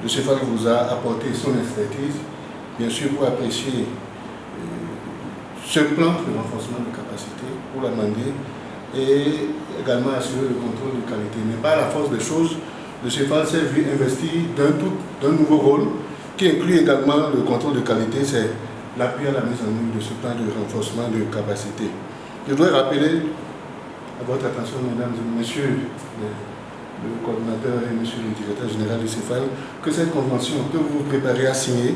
le CEFAL vous a apporté son expertise, bien sûr pour apprécier ce plan de renforcement de capacité, pour l'amender et également assurer le contrôle de qualité. Mais par la force des choses, le CEFAL s'est vu investir d'un nouveau rôle qui inclut également le contrôle de qualité, c'est l'appui à la mise en œuvre de ce plan de renforcement de capacité. Je dois rappeler à votre attention, mesdames et messieurs, le coordinateur et monsieur le directeur général du CEFAL, que cette convention que vous vous préparez à signer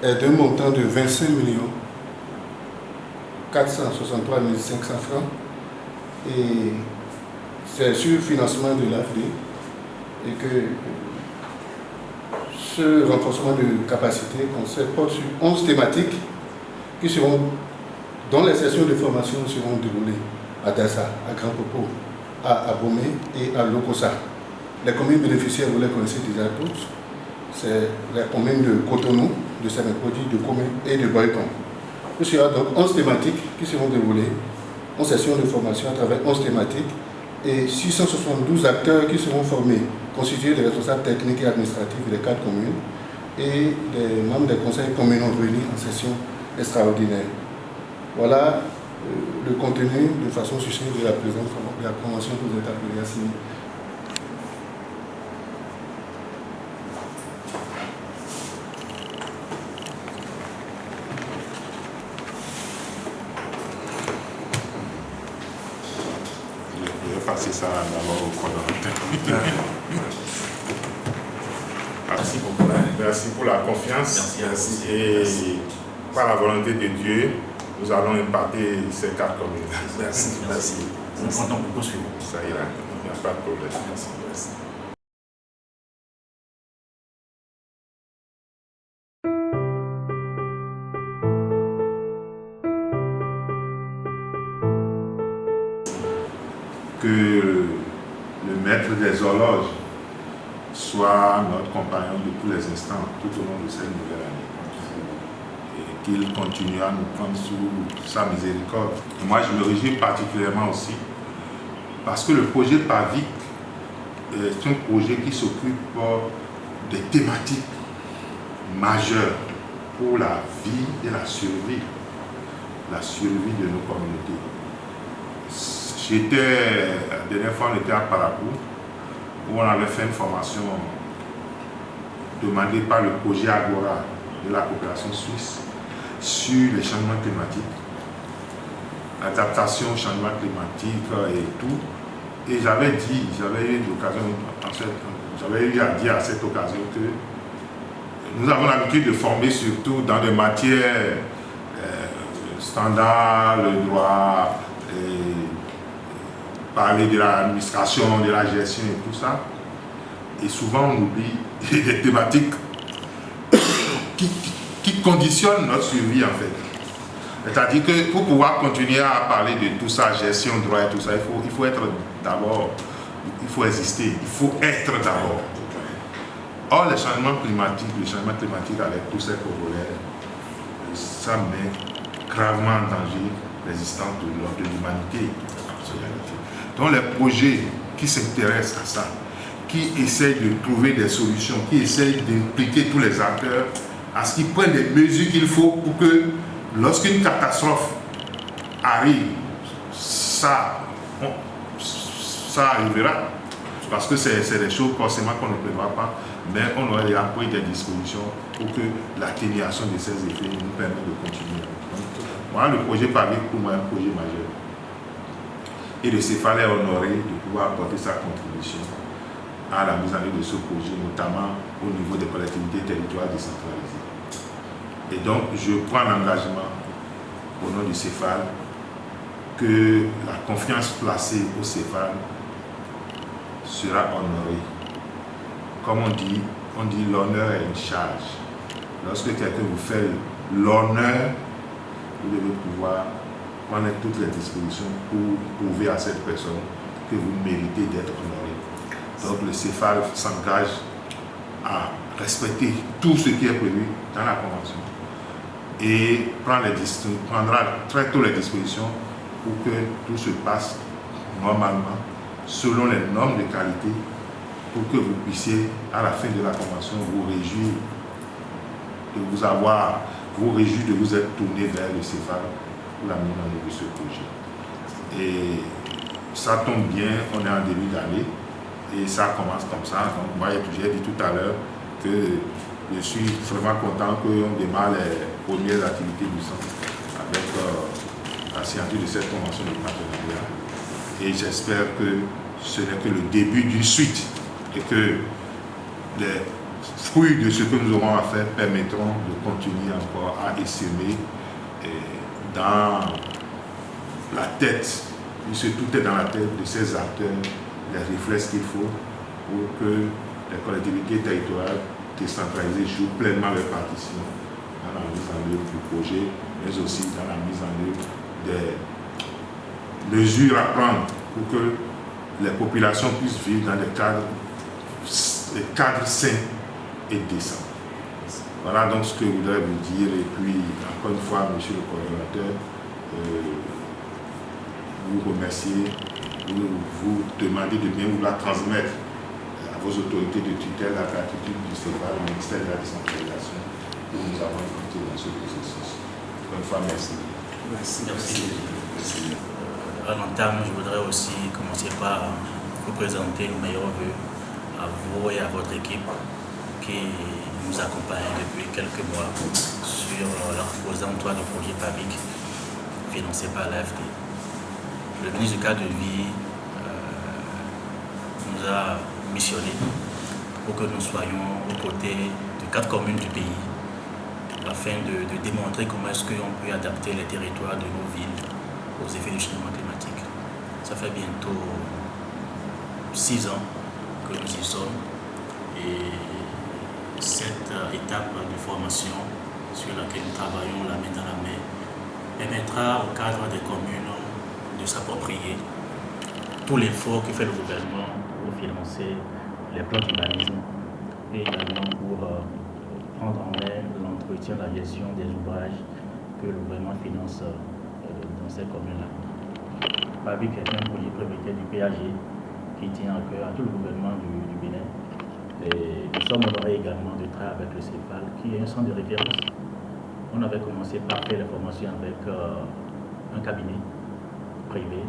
est d'un montant de 25 463 500 francs et c'est sur financement de l'AFD et que ce renforcement de capacité porte sur 11 thématiques dont les sessions de formation seront déroulées à Dassa, à Grand Popo, à Abomey et à Lokossa. Les communes bénéficiaires, vous les connaissez déjà toutes, c'est les communes de Cotonou, de Sénécodi, de Komé et de Boyton. Il y aura donc 11 thématiques qui seront déroulées, 11 sessions de formation à travers 11 thématiques et 672 acteurs qui seront formés, constitués des responsables techniques et administratifs des 4 communes et des membres des conseils communaux réunis en session extraordinaire. Voilà le contenu de façon succincte de la présente de la convention que vous êtes appelés à signer. Passer ça d'abord au coordonnateur. Merci beaucoup. Merci pour la confiance. Merci. Et par la volonté de Dieu, nous allons imparter ces 4 communes. Merci. Nous comptons pour poursuivre. Ça ira, il n'y a pas de problème. Merci. Que le maître des horloges soit notre compagnon de tous les instants, tout au long de cette nouvelle année. Et qu'il continue à nous prendre sous sa miséricorde. Et moi, je me réjouis particulièrement aussi parce que le projet PAVIC est un projet qui s'occupe des thématiques majeures pour la vie et la survie de nos communautés. La dernière fois, on était à Parapou, où on avait fait une formation demandée par le projet Agora de la coopération suisse sur les changements climatiques, l'adaptation au changement climatique et tout. Et j'avais eu l'occasion, j'avais eu à dire à cette occasion que nous avons l'habitude de former surtout dans des matières standards, le droit, parler de l'administration, de la gestion et tout ça. Et souvent on oublie des thématiques qui conditionnent notre survie en fait. C'est-à-dire que pour pouvoir continuer à parler de tout ça, gestion, droit et tout ça, il faut être d'abord, il faut exister, il faut être d'abord. Or, le changement climatique avec tous ces corollaires, ça met gravement en danger l'existence de l'humanité. Donc les projets qui s'intéressent à ça, qui essayent de trouver des solutions, qui essayent d'impliquer tous les acteurs à ce qu'ils prennent des mesures qu'il faut pour que lorsqu'une catastrophe arrive, ça arrivera. Parce que c'est des choses forcément qu'on ne prévoit pas, mais on aurait déjà pris des dispositions pour que l'atténuation de ces effets nous permette de continuer. Donc, voilà, le projet PAVIC pour moi est un projet majeur. Et le CEFAL est honoré de pouvoir apporter sa contribution à la mise en œuvre de ce projet, notamment au niveau des collectivités territoriales décentralisées. Et donc, je prends l'engagement au nom du CEFAL que la confiance placée au CEFAL sera honorée. Comme on dit l'honneur est une charge. Lorsque quelqu'un vous fait l'honneur, vous devez pouvoir prendre toutes les dispositions pour prouver à cette personne que vous méritez d'être honoré. Donc le CEFAL s'engage à respecter tout ce qui est prévu dans la Convention et prendra très tôt les dispositions pour que tout se passe normalement selon les normes de qualité pour que vous puissiez, à la fin de la convention, vous réjouir de vous être tourné vers le CEFAL pour la mise en œuvre de ce projet. Et ça tombe bien, on est en début d'année et ça commence comme ça. Donc moi, j'ai dit tout à l'heure que je suis vraiment content qu'on démarre les premières activités du centre avec la signature de cette convention de partenariat. Et j'espère que ce n'est que le début d'une suite et que les fruits de ce que nous aurons à faire permettront de continuer encore à essaimer dans la tête, puisque tout est dans la tête de ces acteurs, les réflexes qu'il faut pour que les collectivités territoriales décentralisées jouent pleinement leur partition dans la mise en œuvre du projet, mais aussi dans la mise en œuvre des mesures à prendre pour que les populations puissent vivre dans des cadres sains et décents. Voilà donc ce que je voudrais vous dire. Et puis, encore une fois, monsieur le coordonnateur, vous remercier, vous demander de bien vouloir transmettre à vos autorités de tutelle la gratitude du CEFAL, au ministère de la décentralisation, où nous avons écouté dans ce processus. Encore une fois, merci. Merci. En entame, je voudrais aussi commencer par vous présenter nos meilleurs vœux à vous et à votre équipe qui nous accompagne depuis quelques mois sur la composante du projet PAVIC financé par l'AFD. Le ministre du cadre de vie nous a missionné pour que nous soyons aux côtés de 4 communes du pays afin de démontrer comment est-ce qu'on peut adapter les territoires de nos villes aux effets du changement climatique. Ça fait bientôt 6 ans que nous y sommes et cette étape de formation sur laquelle nous travaillons la main dans la main permettra au cadre des communes de s'approprier tout l'effort que fait le gouvernement pour financer les plans d'urbanisme et également pour prendre en main l'entretien, la gestion des ouvrages que le gouvernement finance dans ces communes-là. PAVIC est un projet prioritaire du PAG qui tient à cœur à tout le gouvernement du Bénin. Et nous sommes honorés également de travailler avec le CEFAL, qui est un centre de référence. On avait commencé par faire les formations avec un cabinet privé.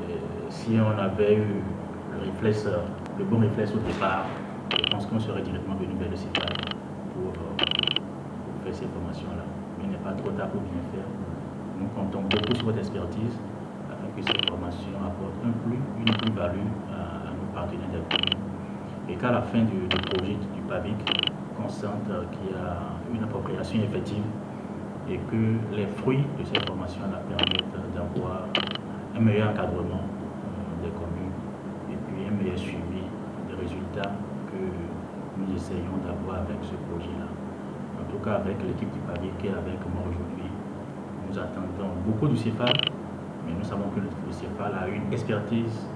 Et si on avait eu le bon réflexe au départ, je pense qu'on serait directement venu vers le CEFAL pour faire ces formations-là. Mais il n'est pas trop tard pour bien faire. Nous comptons beaucoup sur votre expertise afin que ces formations apportent une plus-value à nos partenaires des communes. Et qu'à la fin du projet du PAVIC, qu'on sente qu'il y a une appropriation effective et que les fruits de ces formations-là permettent d'avoir un meilleur encadrement des communes et puis un meilleur suivi des résultats que nous essayons d'avoir avec ce projet-là. En tout cas, avec l'équipe du PAVIC qui est avec moi aujourd'hui, nous attendons beaucoup du CEFAL, mais nous savons que le CEFAL a une expertise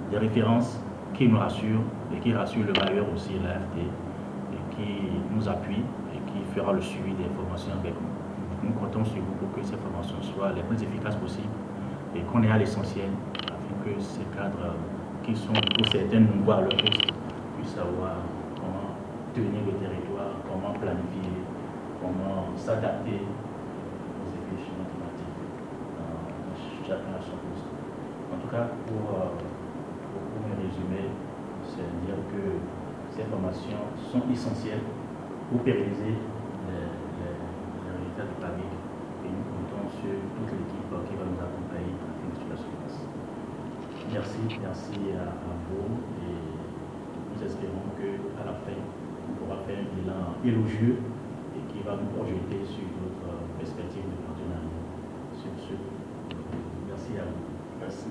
des références qui nous rassure et qui rassure le bailleur aussi, l'AFD, et qui nous appuie et qui fera le suivi des formations avec nous. Nous comptons sur vous pour que ces formations soient les plus efficaces possibles et qu'on ait à l'essentiel afin que ces cadres qui sont pour certains nombreux à leur poste puissent savoir comment tenir le territoire, comment planifier, comment s'adapter aux effets du changement climatique, chacun à son poste. En tout cas, pour me résumer, c'est dire que ces formations sont essentielles pour pérenniser les résultats du PAVIC et nous comptons sur toute l'équipe qui va nous accompagner dans la fin de la surface. Merci à vous et nous espérons qu'à la fin, on pourra faire un bilan élogieux et qui va nous projeter sur notre perspective de partenariat. Sur ce, merci à vous. Merci.